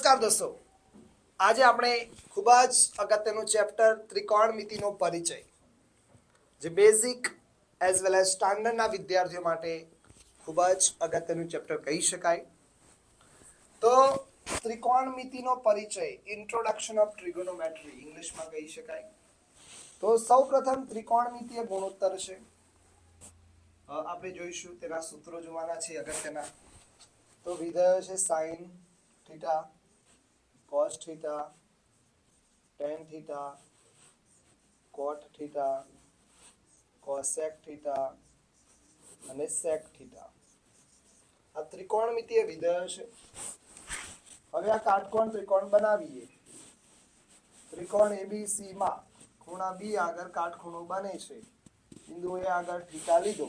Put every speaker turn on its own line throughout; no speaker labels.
નમસ્કાર દોસ્તો, આજે આપણે ખૂબ જ અગત્યનું ચેપ્ટર ત્રિકોણમિતિનો પરિચય, જે બેઝિક એઝ વેલ એઝ સ્ટાન્ડર્ડના વિદ્યાર્થીઓ માટે ખૂબ જ અગત્યનું ચેપ્ટર કહી શકાય. તો ત્રિકોણમિતિનો પરિચય, ઇન્ટ્રોડક્શન ઓફ ટ્રિગોનોમેટ્રી ઇંગ્લિશમાં કહી શકાય. તો સૌપ્રથમ ત્રિકોણમિતિ એ ગુણોત્તર છે. આપણે જોઈશું, તેના સૂત્રો જોવાના છે અગત્યના. તો વિધેય છે sine theta, cos theta, tan theta, cot theta, cosec theta અને sec થીટા. આ ત્રિકોણમિતિય વિધેય છે. હવે આ કાટકોણ ત્રિકોણ બનાવીએ. ત્રિકોણ ABC માં ખૂણા B આગળ કાટખૂણો બને છે. બિંદુ A આગળ થીટા લીધો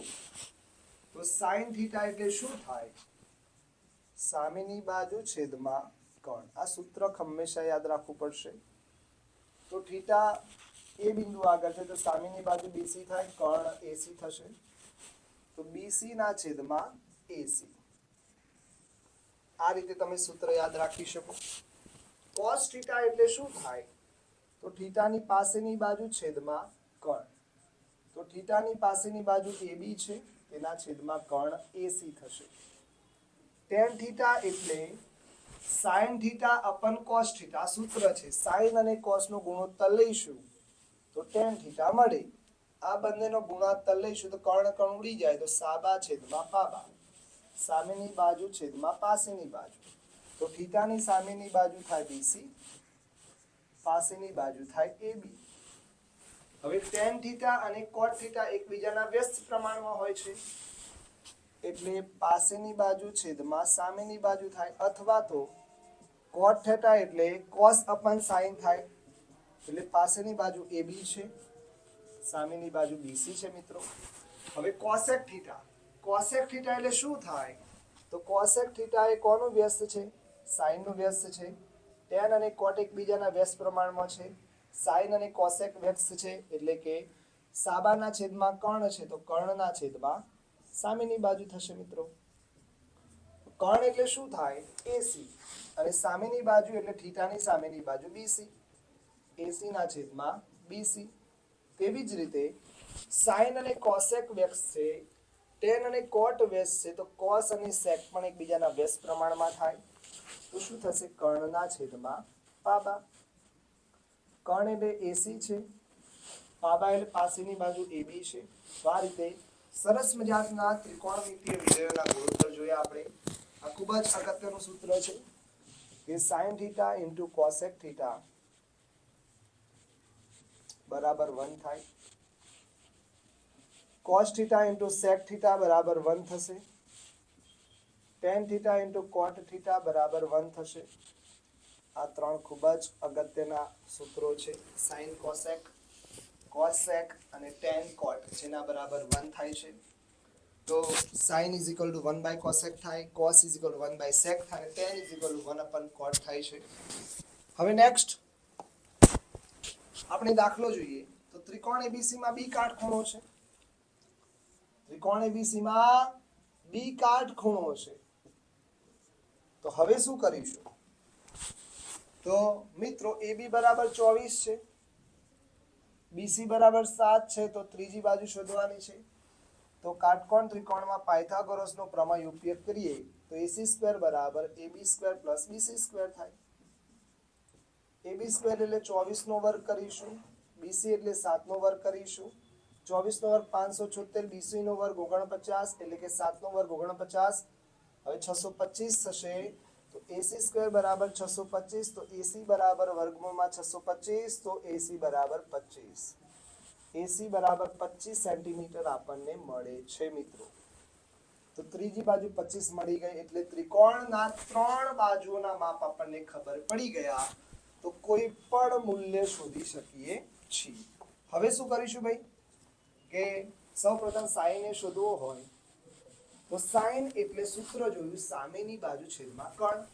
તો sin થીટા એટલે શું થાય? સામેની બાજુ છેદમાં કોણ. આ સૂત્ર હંમેશા યાદ રાખવું પડશે. તો થીટા એ બિંદુ આગળ છે તો સામેની બાજુ BC થાય, કર્ણ AC થશે. તો BC ના છેદમાં AC. આ રીતે તમે સૂત્ર યાદ રાખી શકો. cos થીટા એટલે શું થાય? તો થીટાની પાસેની બાજુ છેદમાં કર્ણ. તો થીટાની પાસેની બાજુ AB છે, તેના છેદમાં કર્ણ AC થશે. tan થીટા એટલે sin થીટા અપન cos થીટા. આ સૂત્ર છે. sin અને cos નો ગુણોત્તર લઈશું તો tan થીટા મળે. આ બંનેનો ગુણોત્તર લઈશું તો કર્ણ કર્ણ ઉડી જાય તો સાબા છેદમાં પાબા. સામેની બાજુ છેદમાં પાસેની બાજુ. તો થીટાની સામેની બાજુ થાય BC, પાસેની બાજુ થાય AB. હવે tan થીટા અને cot થીટા એકબીજાના વ્યસ્ત પ્રમાણમાં હોય છે, એટલે પાસેની બાજુ છેદમાં સામેની બાજુ થાય. અથવા તો cot થીટા એટલે cos અપન sin થાય, એટલે પાસેની બાજુ AB છે, સામેની બાજુ BC છે મિત્રો. હવે cosec થીટા. cosec થીટા એટલે શું થાય? તો cosec થીટા એ કોનું વ્યસ્ત છે? sin નું વ્યસ્ત છે. tan અને cot એકબીજાના વ્યસ્ત પ્રમાણમાં છે. sin અને cosec વ્યસ્ત છે, એટલે કે સાબાના છેદમાં કર્ણ છે તો કર્ણના છેદમાં સામેની બાજુ થશે મિત્રો. કર્ણ એટલે શું થાય? AC. અને સામેની બાજુ એટલે થીટાની સામેની બાજુ BC. AC ના છેદમાં BC. તેવી જ રીતે sin અને cosec વ્યસ્ત છે, tan અને cot વ્યસ્ત છે, તો cos અને sec પણ એકબીજાના વ્યસ્ત પ્રમાણમાં થાય. તો શું થશે? કર્ણના છેદમાં પાબા. કર્ણ એટલે AC છે, પાબા એટલે પાસેની બાજુ AB છે. તો આ રીતે સરસ મજાના ત્રિકોણમિતિય વિધેયોના ગુણોત્તર જોયા આપણે. આ ખૂબ જ અગત્યનું સૂત્ર છે કે sin theta into cosec theta બરાબર 1 થાય. cos theta into sec theta બરાબર 1 થશે. tan theta into cot theta બરાબર 1 થશે. આ ત્રણ ખૂબ જ અગત્યના સૂત્રો છે. sin cosec, cosec અને tan cot જેના બરાબર 1 થાય છે. તો sin is equal to 1 by cosec થાય, cos is equal to 1 by sec થાય, tan is equal to 1 upon cot થાય છે. હવે નેક્સ્ટ આપણે દાખલો જોઈએ. તો ત્રિકોણ ABC માં B કાટખૂણો છે. ત્રિકોણ ABC માં B કાટખૂણો છે. તો હવે શું કરીશું? તો મિત્રો AB બરાબર 24 છે, BC બરાબર 7 છે, તો ત્રીજી બાજુ શોધવાની છે. તો કાટકોણ ત્રિકોણમાં પાયથાગોરસનો પ્રમેય ઉપયોગ કરીએ તો AC² બરાબર AB² પ્લસ BC² થાય. AB² એટલે 24 નો વર્ગ કરીશું, BC એટલે 7 નો વર્ગ કરીશું. 24 નો વર્ગ 576, BC નો વર્ગ 49, એટલે કે 7 નો વર્ગ 49. હવે 625 થશે. તો AC² બરાબર 625, તો AC બરાબર વર્ગમૂળમાં 625, તો AC બરાબર 25. AC બરાબર 25 સેન્ટીમીટર આપણને મળે છે મિત્રો. તો ત્રીજી બાજુ 25 મળી ગઈ, એટલે ત્રિકોણના ત્રણ બાજુઓના માપ આપણને ખબર પડી ગયા. તો કોઈ પણ મૂલ્ય શોધી શકીએ છીએ. હવે શું કરીશું ભાઈ? કે સૌપ્રથમ sin એ શોધવો હોય તો sin એટલે સૂત્ર જોયું, સામેની બાજુ છેદમાં કર્ણ.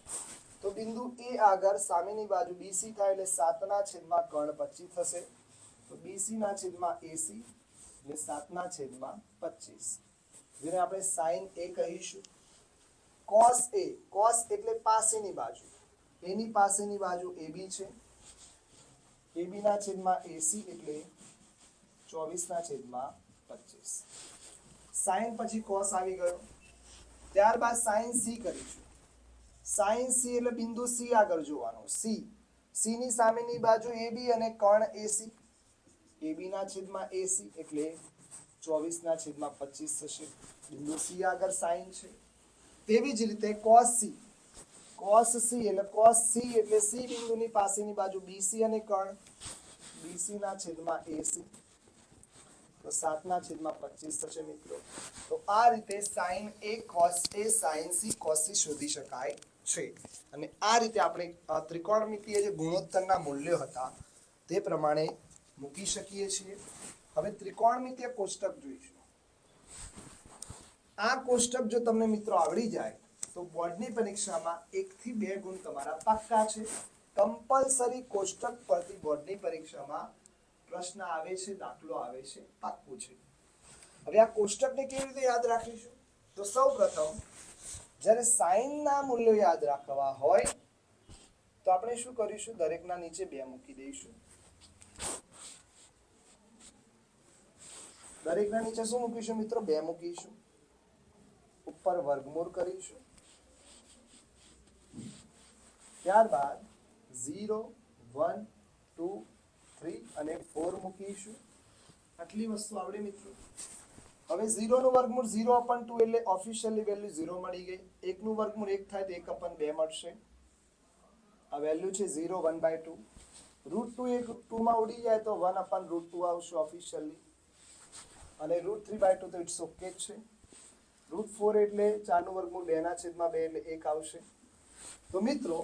તો બિંદુ A આગળ સામેની બાજુ BC થાય એટલે 7 ના છેદમાં કર્ણ 25 થશે. તો BC ના છેદમાં AC એટલે 7 ના છેદમાં 25, જેને આપણે sin A કહીશું. cos A, cos એટલે પાસેની બાજુ, એની પાસેની બાજુ AB છે, AB ના છેદમાં AC એટલે 24/25. સાઈન પછી કોસ આવી ગયો. ત્યારબાદ સાઈન C કરીશું. સાઈન C એટલે બિંદુ C આગળ જોવાનું. C ની સામેની બાજુ AB અને કર્ણ AC. AB ના છેદમાં AC એટલે 24/25 થશે. બિંદુ C આગળ સાઈન છે. તેવી જ રીતે cos C. cos C એટલે C બિંદુની પાસેની બાજુ BC અને કર્ણ BC ના છેદમાં AC તો 7/25 થશે મિત્રો. તો આ રીતે sin A cos A sin C cos C શોધી શકાય છે. અને આ રીતે આપણે ત્રિકોણમિતિય જે ગુણોત્તરના મૂલ્યો હતા તે પ્રમાણે મૂકી શકીએ છીએ. હવે ત્રિકોણમિતિય કોષ્ટક જોઈશું. આ કોષ્ટક જો તમને મિત્રો આવડી જાય તો બોર્ડની પરીક્ષામાં 1 થી 2 ગુણ તમારા પાક્કા છે. કમ્પલસરી કોષ્ટક પરથી બોર્ડની પરીક્ષામાં પ્રશ્ન આવે છે, દાખલો આવે છે, પાક્કું છે. હવે આ કોષ્ટકને કેવી રીતે યાદ રાખીશું? તો સૌપ્રથમ જ્યારે સાઈનના મૂલ્યો યાદ રાખવા હોય તો આપણે શું કરીશું? દરેકના નીચે 2 મૂકી દઈશું. દરેકના નીચે શું મૂકીશું મિત્રો? 2 મૂકીશું. ઉપર વર્ગમૂળ કરીશું. ત્યારબાદ 0 1 2 3 અને 4 મૂકીશું. આટલી વસ્તુ આવડે મિત્રો. હવે 0 નું વર્ગમૂળ 0/2 એટલે ઓફિશિયલી વેલ્યુ 0 મળી ગઈ. 1 નું વર્ગમૂળ 1 થાય તો 1/2 મળશે. આ વેલ્યુ છે 0 1/2. √2 એ 2 માં ઉડી જાય તો 1/√2 આવશે ઓફિશિયલી. અને √3/2 તો ઇટ્સ ઓકે જ છે. √4 એટલે 4 નું વર્ગમૂળ 2/2 એટલે 1 આવશે. તો મિત્રો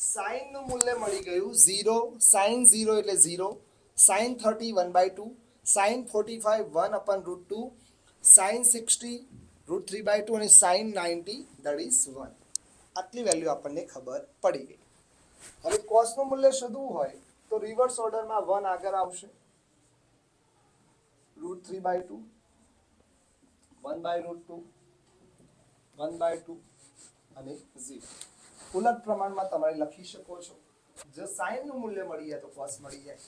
sin નું મૂલ્ય મળી ગયું 0. sin 0 એટલે 0, sin 30 1/2, sin 45 1/√2, sin 60 √3/2 અને sin 90 that is 1. આટલી વેલ્યુ આપણને ખબર પડી ગઈ. હવે cos નું મૂલ્ય શોધવું હોય તો રિવર્સ ઓર્ડરમાં 1 આગળ આવશે. √3/2 1/√2 1/2 અને 0. ઉલટ પ્રમાણમાં તમે લખી શકો છો. જો sin નું મૂલ્ય મળી જાય તો cos મળી જાય.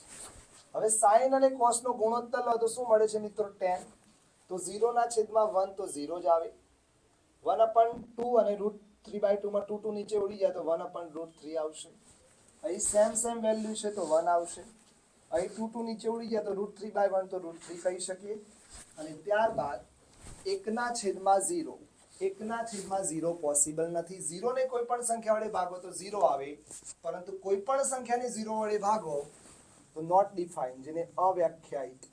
હવે sin અને cos નો ગુણોત્તર લો તો શું મળે છે મિત્રો? tan. તો 0 ના છેદમાં 1 તો 0 જ આવે. 1/2 અને √3/2 માં 2 નીચે ઉડી જાય તો 1/√3 આવશે. અહીં સેમ વેલ્યુ છે તો 1 આવશે. અહીં 2 નીચે ઉડી જાય તો √3/1 તો √3 કહી શકીએ. અને ત્યારબાદ 1/0. 1/0 પોસિબલ નથી. 0 ને કોઈ પણ સંખ્યા વડે ભાગો તો 0 આવે, પરંતુ કોઈ પણ સંખ્યાને 0 વડે ભાગો તો નોટ ડિફાઇન્ડ, જેને અવ્યાખ્યાયિત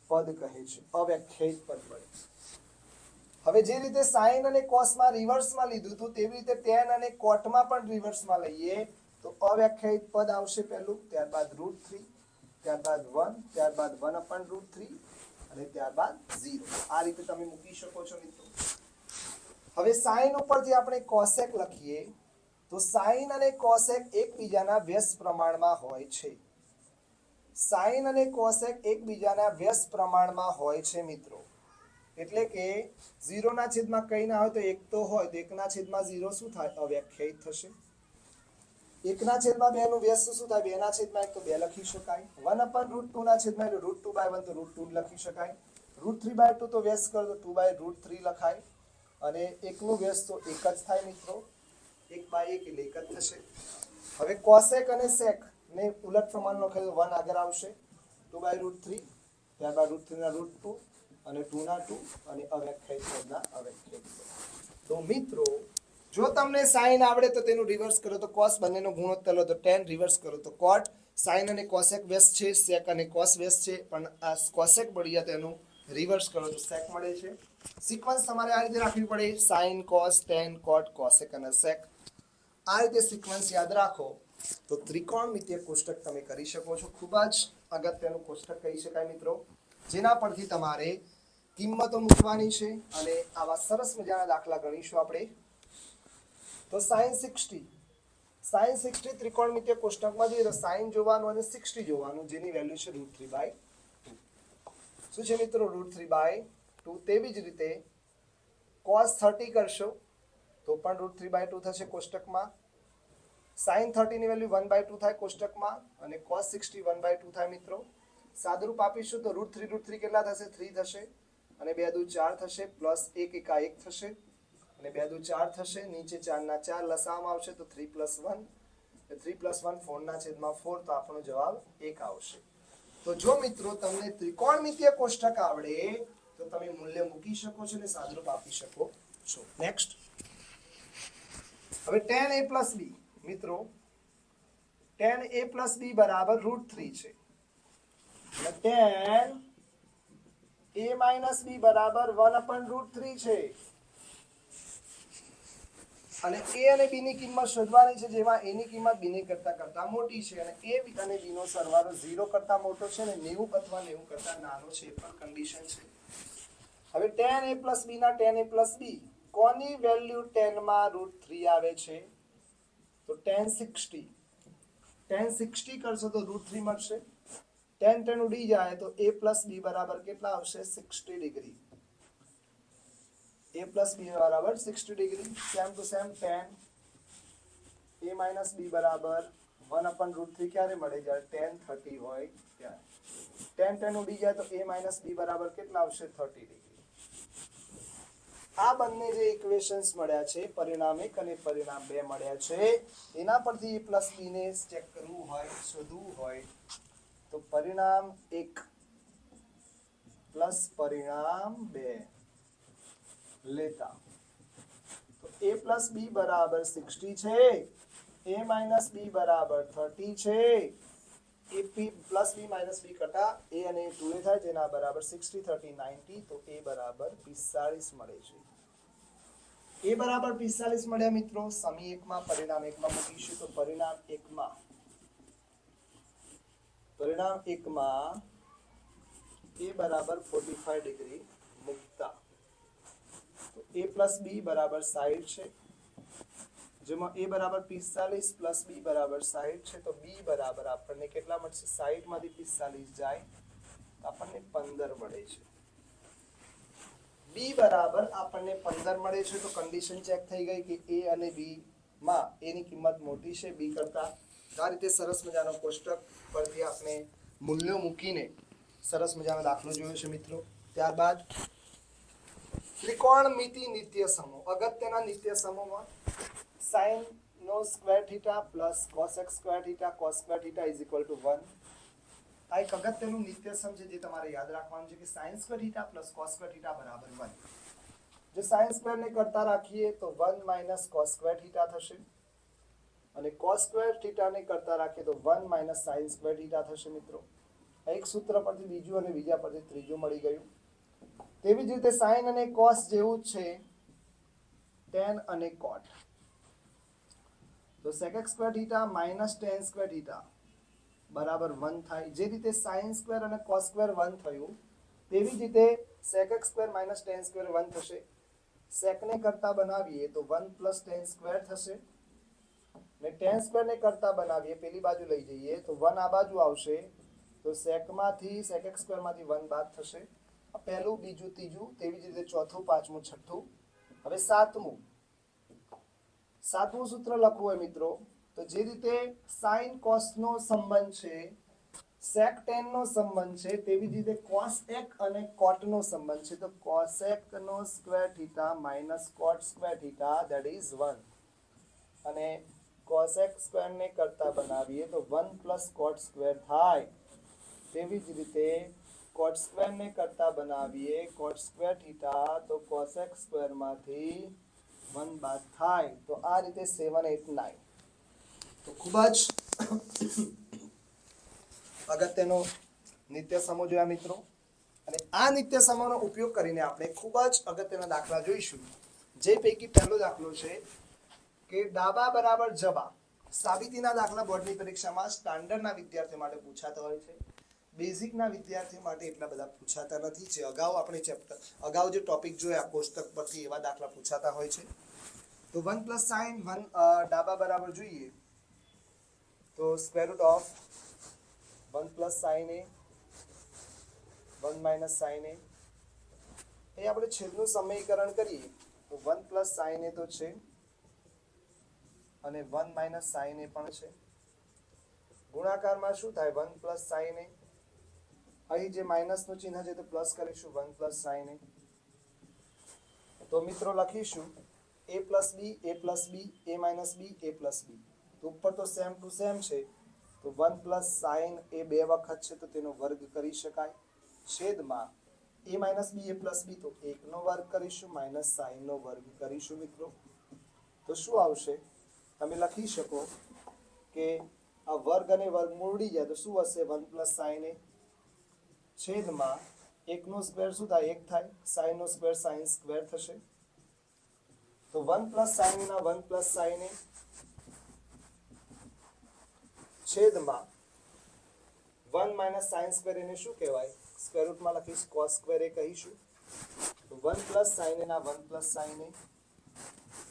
પદ કહે છે. અવ્યાખ્યાયિત પદ મળે. હવે જે રીતે sin અને cos માં રિવર્સમાં લીધું હતું તેવી રીતે tan અને cot માં પણ રિવર્સમાં લઈએ તો અવ્યાખ્યાયિત પદ આવશે પહેલું, ત્યારબાદ √3, ત્યારબાદ 1, ત્યારબાદ 1/√3 અને ત્યારબાદ 0. આ રીતે તમે મૂકી શકો છો મિત્રો. હવે sin ઉપરથી આપણે cosec લખીએ તો sin અને cosec એકબીજાના વ્યસ્ત પ્રમાણમાં હોય છે. sin અને cosec એકબીજાના વ્યસ્ત પ્રમાણમાં હોય છે મિત્રો. એટલે કે 0 ના છેદમાં કંઈ ના હોય તો 1 તો હોય તો 1 ના છેદમાં 0 શું થાય? અવ્યાખ્યાયિત થશે. 1 ના છેદમાં 2 નું વ્યસ્ત શું થાય? 2 ના છેદમાં 1 તો 2 લખી શકાય. 1/√2 ના છેદમાં એટલે √2/1 તો √2 લખી શકાય. √3/2 તો વ્યસ્ત કરો તો 2/√3 લખાય. અને 1 નું વ્યસ્ત તો 1 જ થાય મિત્રો. 1/1 એટલે 1 જ થશે. હવે cosec અને sec ને ઉલટ પ્રમાણ લખે તો 1 આગળ આવશે. 2/√3, ત્યારબાદ √3 ના √2 અને 2 ના 2 અને અવ્યાખ્યાયિત પદના અવ્યાખ્યાયિત પદ. તો મિત્રો જો તમને sin આવડે તો તેનું રિવર્સ કરો તો cos, બંનેનો ગુણોત્તર લો તો tan, રિવર્સ કરો તો cot. sin અને cosec વ્યસ્ત છે, sec અને cos વ્યસ્ત છે, પણ આ cosec મળી જાય તો એનું રિવર્સ કરો તો sec મળે છે. સિક્વન્સ તમારે આ રીતે રાખવી પડે: sin, cos, tan, cot, cosec અને sec. આ રીતે સિક્વન્સ યાદ રાખો તો ત્રિકોણમિતિય કોષ્ટક તમે કરી શકો છો. ખૂબ જ અગત્યનું કોષ્ટક કહી શકાય મિત્રો, જેના પરથી તમારે કિંમતો મૂકવાની છે અને આવા સરસ મજાના દાખલા ગણીશું આપણે. તો sin 60 ત્રિકોણમિતિય કોષ્ટકમાં જોઈએ તો sin જોવાનું અને 60 જોવાનું, જેની વેલ્યુ છે √3/2. શું છે મિત્રો? √3/2. તેવી જ રીતે cos 30 કરશો તો પણ √3/2 થશે કોષ્ટકમાં. sin 30 ની વેલ્યુ 1/2 થાય કોષ્ટકમાં અને cos 60 1/2 થાય મિત્રો. સાદુરૂપ આપીશું તો √3 કેટલા થશે? 3 થશે અને 2 દુ 4 થશે પ્લસ 1 એકા 1 થશે અને 2 દુ 4 થશે. નીચે 4 ના 4 લસાઅમાં આવશે તો 3 + 1 3 + 1 4 ના છેદમાં 4 તો આપણો જવાબ 1 આવશે. તો જો મિત્રો તમને ત્રિકોણમિતીય કોષ્ટક આવડે તો તમે મૂલ્ય મૂકી શકો છો અને સાદુરૂપ આપી શકો છો. નેક્સ્ટ હવે tan a + b મિત્રો tan a + b બરાબર √3 છે અને tan a - b બરાબર 1/√3 છે અને a અને b ની કિંમત શોધવાની છે જેમાં a ની કિંમત b ની કરતા મોટી છે અને a અને b નો સરવાળો 0 કરતા મોટો છે અને 90 અથવા 90 કરતા નાનો છે એ પણ કન્ડિશન છે. હવે tan a + b ના tan a + b કોની વેલ્યુ 10 માં √3 આવે છે? તો tan 60 કરશો તો √3 મળશે. tan ઉડી જાય તો a + b બરાબર કેટલા આવશે? 60 ડિગ્રી. a + b બરાબર 60 ડિગ્રી. Same to same tan a - b બરાબર 1/√3 ક્યારે મળે? જ્યારે tan 30 હોય ત્યારે. tan ઉડી જાય તો a - b બરાબર કેટલા આવશે? 30 ડિગ્રી. આ બંને જે ઇક્વેશન્સ મળ્યા છે પરિણામ 1 અને પરિણામ 2 મળ્યા છે એના પરથી a + b ને ચેક કરવું હોય શોધવું હોય તો પરિણામ 1 પ્લસ પરિણામ 2 લેતા તો a + b બરાબર 60 છે, a - b બરાબર 30 છે. a + b - b કરતા a અને a 2a થાય જેના બરાબર 60 30 90 તો a બરાબર 45 મળે છે. a બરાબર 45 મળ્યા મિત્રો. સમી 1 માં પરિણામ 1 માં મૂકીશું તો પરિણામ 1 માં a બરાબર 45 ડિગ્રી મૂકતા તો a + b બરાબર 60 છે જેમાં a બરાબર 45 + b બરાબર 60 છે તો b બરાબર આપણને કેટલા મળશે? 60 માંથી 45 જાય તો આપણને 15 મળે છે. b બરાબર આપણને 15 મળે છે તો કન્ડિશન ચેક થઈ ગઈ કે a અને b માં a ની કિંમત મોટી છે b કરતા. આ રીતે સરસ મજાનો કોષ્ટક પરથી આપણે મૂલ્યો મૂકીને સરસ મજાનો દાખલો જોયો છે મિત્રો. ત્યારબાદ ત્રિકોણમિતિ નિત્ય સમૂહ. અગત્યના નિત્ય સમૂહમાં sin નો square theta plus cosec square theta cos square theta = 1. આ એક અગત્યનું નિત્ય સમ છે જે તમારે યાદ રાખવાનું છે કે sin square theta plus cos square theta બરાબર 1. જો sin સ્ક્વેર ને કરતા રાખીએ તો 1 - cos સ્ક્વેર થીટા થશે અને cos સ્ક્વેર થીટા ને કરતા રાખીએ તો 1 - sin સ્ક્વેર થીટા થશે મિત્રો. એક સૂત્ર પરથી બીજું અને બીજા પરથી ત્રીજું મળી ગયું. તેવી જ રીતે sin અને cos જેવું જ છે tan અને cot. તો sec square theta - tan square theta બરાબર 1 થાય. જે રીતે sin સ્ક્વેર અને cos સ્ક્વેર 1 થયું તેવી જ રીતે sec સ્ક્વેર - tan સ્ક્વેર 1 થશે. sec ને કરતા બનાવીએ તો 1 + tan સ્ક્વેર થશે ને tan સ્ક્વેર ને કરતા બનાવીએ પેલી બાજુ લઈ જઈએ તો 1 આ બાજુ આવશે તો sec સ્ક્વેર માંથી 1 બાદ થશે. પહેલું બીજું ત્રીજું તેવી જ રીતે ચોથું પાંચમું છઠ્ઠું. હવે સાતમું સૂત્ર લખવું હોય મિત્રો તો જે રીતે sin cos નો સંબંધ છે sec tan નો સંબંધ છે તેવી જ રીતે cosec અને cot નો સંબંધ છે તો cosec નો square theta - cot square theta that is 1 અને cosec સ્ક્વેર ને કરતા બનાવીએ તો 1 + cot સ્ક્વેર થાય. તેવી જ રીતે cot સ્ક્વેર ને કરતા બનાવીએ cot સ્ક્વેર થીટા તો cosec સ્ક્વેર માંથી 1 બાદ થાય. તો આ રીતે 7 8 9 તો ખૂબ જ અગત્યનો નિત્ય સમૂહ જોયા મિત્રો. અને આ નિત્ય સમૂહનો ઉપયોગ કરીને આપણે ખૂબ જ અગત્યના દાખલા જોઈશું. જે પૈકી પહેલો દાખલો છે કે ડાબા બરાબર જબા. સાબિતીના દાખલા બોર્ડની પરીક્ષામાં સ્ટાન્ડર્ડના વિદ્યાર્થીઓ માટે પૂછાતા હોય છે. બેઝિકના વિદ્યાર્થીઓ માટે એટલા બધા પૂછાતા નથી. જે અગાઉ જે ટોપિક જોયા કોષ્ટક પરથી એવા દાખલા પૂછાતા હોય છે. તો 1 + sin 1 ડાબા બરાબર જોઈએ તો √ of 1 + sin a 1 - sin a. એ આપણે છેદનું સમીકરણ કરીએ તો 1 + sin a તો છે અને 1 માઇનસ સાઇન એ પણ છે. ગુણાકારમાં શું થાય 1 પ્લસ સાઇન એ, અહીં જે માઇનસનું ચિહ્ન છે તો પ્લસ કરીશું 1 પ્લસ સાઇન એ. તો મિત્રો લખીશું a plus B a plus B a minus B a plus B. તો ઉપર તો સેમ ટુ સેમ છે તો 1 પ્લસ સાઇન એ બે વખત છે તો તેનો વર્ગ કરી શકાય, છેદમાં a minus B a plus B તો 1 નો વર્ગ કરીશું માઇનસ સાઇન નો વર્ગ કરીશું મિત્રો. તો શું આવશે તમે લખી શકો કે આ વર્ગ અને વર્ગમૂળ ઉડી જાય તો શું હશે 1 પ્લસ સાઇન એ છેદમાં 1 નો સ્ક્વેર શું થાય 1 થાય, સાઇન નો સ્ક્વેર સાઇન સ્ક્વેર થશે. તો 1 પ્લસ સાઇન એ ના 1 પ્લસ સાઇન એ છેદમાં 1 માઇનસ સાઇન સ્ક્વેર એને શું કહેવાય સ્ક્વેર રૂટમાં લખીશ કોસ સ્ક્વેર એ કહીશું. તો 1 પ્લસ સાઇન એ ના 1 પ્લસ સાઇન એ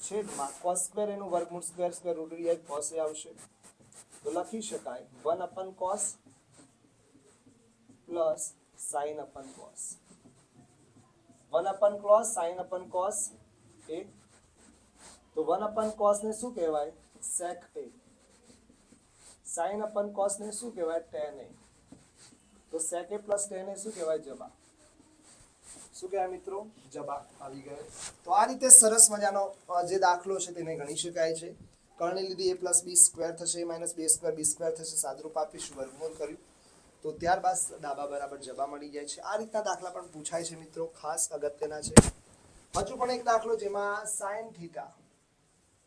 છેદમાં કોસ સ્ક્વેર એનું વર્ગમૂળ સ્ક્વેર સ્ક્વેર રૂટ ઉડી જાય કોસ એ આવશે. તો લખી શકાય 1 upon cos plus sine upon cos. 1 upon cos sine upon cos એ. તો 1 અપન કોસ ને શું કહેવાય સેક એ. સાઇન અપન કોસ ને શું કહેવાય ટેન એ. તો સેક એ પ્લસ ટેન એ શું કહેવાય જબા. શું કહેવાય મિત્રો જબા આવી ગયો. તો આ રીતે સરસ મજાનો જે દાખલો છે તેને ગણી શકાય છે. કર્ણને લીધે a પ્લસ બી સ્ક્વેર થશે માઇનસ b સ્ક્વેર બી સ્ક્વેર થશે, સાદરૂપ આપીશું વર્ગમૂળ કર્યું તો ત્યારબાદ ડાબા બરાબર જબા મળી જાય છે. આ રીતના દાખલા પણ પૂછાય છે મિત્રો, ખાસ અગત્યના છે. હજુ પણ એક દાખલો જેમાં સાઇન થીટા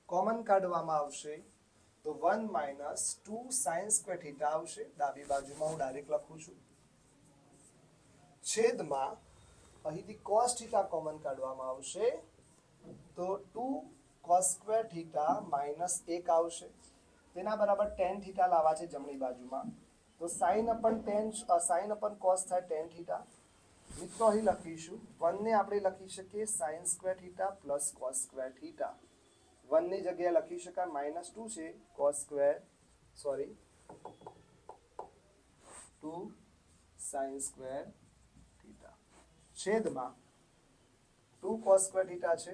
કોમન કાઢવામાં આવશે તો 1 માઇનસ 2 સાઇન સ્ક્વેર થીટા આવશે. ડાબી બાજુમાં હું ડાયરેક્ટ લખું છું છેદમાં અહીંથી કોસ થીટા કોમન કાઢવામાં આવશે તો 2 કોસ સ્ક્વેર થીટા માઇનસ 1 આવશે. તેના બરાબર ટેન થીટા લાવવા છે જમણી બાજુમાં તો સાઇન અપન કોસ થાય ટેન થીટા. મિત્રો અહીં લખીશું 1 ને આપણે લખી શકીએ sine square theta plus cos square theta. 1 ની જગ્યાએ લખી શકાય માઇનસ 2 છે cos square 2 sine square theta છેદમાં 2 કોસ સ્ક્વેર થીટા છે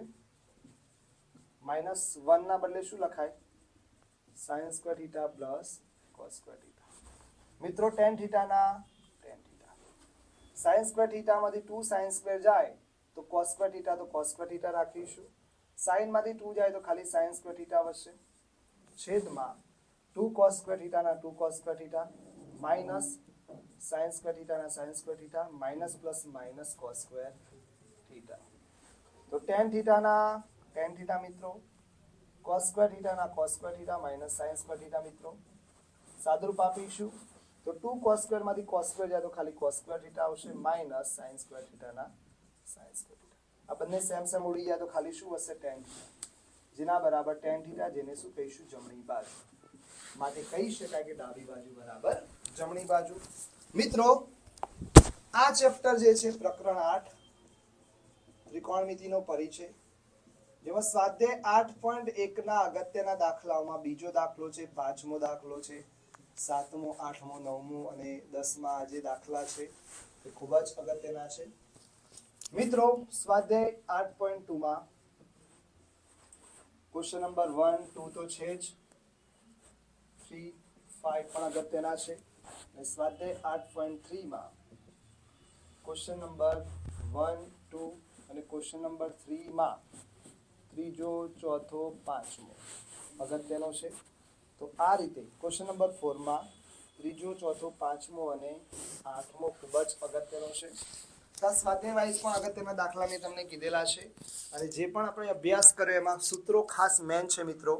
માઇનસ 1 ના બદલે શું લખાય sine square theta plus cos square theta. મિત્રો ટેન થીટાના ટેન થીટા સાઇન સ્ક્વેર થીટામાંથી 2 સાઇન સ્ક્વેર જાય તો કોસ સ્ક્વેર થીટા તો કોસ સ્ક્વેર થીટા રાખીશું. સાઇન માંથી 2 જાય તો ખાલી સાઇન સ્ક્વેર થીટા વધશે છેદમાં 2 કોસ સ્ક્વેર થીટાના 2 cos square theta minus sine square થીટાના sine square theta minus plus minus cos square theta. તો ટેન થીટાના ટેન થીટા મિત્રો, કોસ સ્ક્વેર થીટાના cos square theta minus sine square theta મિત્રો. સાદરૂપ આપીશું તો 2 કોસ સ્ક્વેર માંથી કોસ સ્ક્વેર જાય તો ખાલી કોસ સ્ક્વેર થીટા આવશે માઇનસ સાઇન સ્ક્વેર થીટાના સાઇન સ્ક્વેર થીટા. આ બંને સેમ સેમ ઉડી જાય તો ખાલી શું હશે ટેન થીટા, જેના બરાબર ટેન થીટા, જેને શું કહીશું જમણી બાજુ. માટે કહી શકાય કે ડાબી બાજુ બરાબર જમણી બાજુ. મિત્રો આ ચેપ્ટર જે છે પ્રકરણ 8 ત્રિકોણમિતિનો પરિચય, જેમાં સ્વાધ્યાય 8.1 ના અગત્યના દાખલાઓમાં બીજો દાખલો છે, પાંચમો દાખલો છે, સાતમો, આઠમો, નવમો અને 10મા જે દાખલા છે તે ખૂબ જ અગત્યના છે. મિત્રો સ્વાધ્યાય 8.2 માં ક્વેશ્ચન નંબર 1, 2 તો છે જ, 3, 5 પણ અગત્યના છે. અને સ્વાધ્યાય 8.3 માં ક્વેશ્ચન નંબર 1, 2 અને ક્વેશ્ચન નંબર 3 માં ત્રીજો, ચોથો, પાંચમો અગત્યનો છે. તો આ રીતે ક્વેશ્ચન નંબર 4 માં ત્રીજો, ચોથો, પાંચમો અને આઠમો ખૂબ જ અગત્યનો છે. સ્વાધ્યાય વાઇઝ પણ અગત્યના દાખલા મેં તમને કીધેલા છે અને જે પણ આપણે અભ્યાસ કર્યો એમાં સૂત્રો ખાસ મેન છે મિત્રો.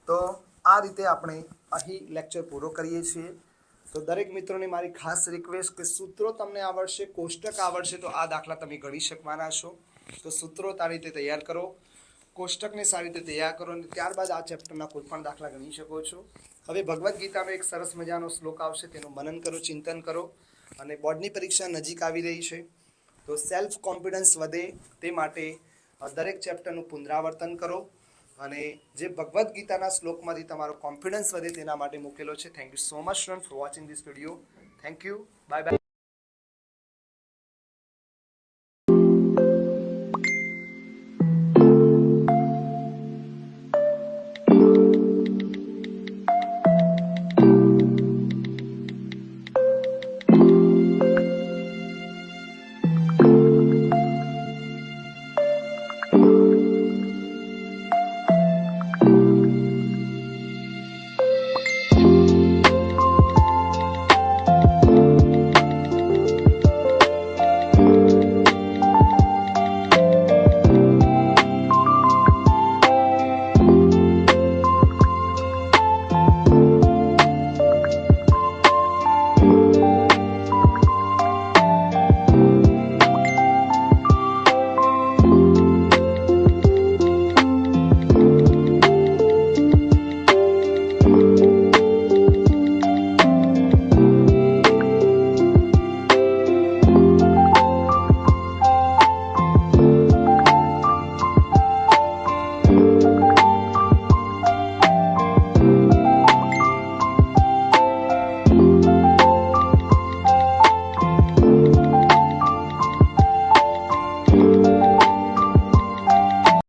તો આ રીતે આપણે અહીં લેક્ચર પૂરો કરીએ છીએ. તો દરેક મિત્રોને મારી ખાસ રિક્વેસ્ટ કે સૂત્રો તમને આવડશે, કોષ્ટક આવડશે તો આ દાખલા તમે ગણી શકવાના છો. તો સૂત્રો સારી રીતે તૈયાર કરો, કોષ્ટકને સારી રીતે તૈયાર કરો અને ત્યારબાદ આ ચેપ્ટરના કોઈ પણ દાખલા ગણી શકો છો. હવે ભગવદ્ ગીતાનો એક સરસ મજાનો શ્લોક આવશે, તેનું મનન કરો, ચિંતન કરો. અને બોર્ડની પરીક્ષા નજીક આવી રહી છે તો સેલ્ફ કોન્ફિડન્સ વધે તે માટે દરેક ચેપ્ટરનું પુનરાવર્તન કરો અને જે ભગવદ્ ગીતાના શ્લોકમાંથી તમારો કોન્ફિડન્સ વધે તેના માટે મૂકેલો છે. Thank you so much student for watching this video. Thank you, bye bye.